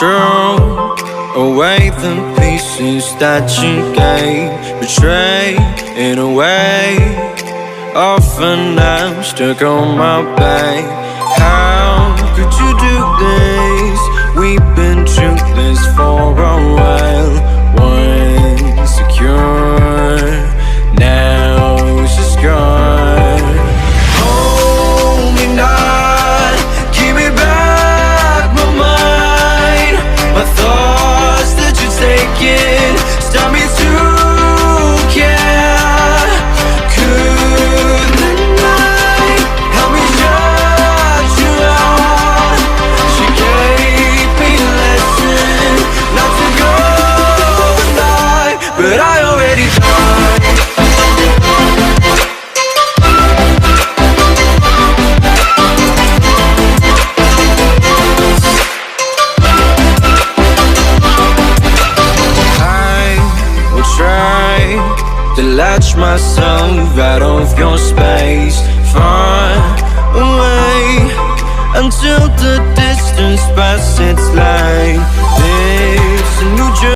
throw away the pieces that you gave, betray in a way. Often I'm stuck on my back. How could you do this? We've been through this for a while. Once secure, now she's gone. Hold me not, give me back my mind. My thoughts that you're taking stop me to care. Could the night help me shut you out? She gave me a lesson not to go tonight, but I already tried. Try to latch myself out of your space, far away, until the distance passes its line. This new journey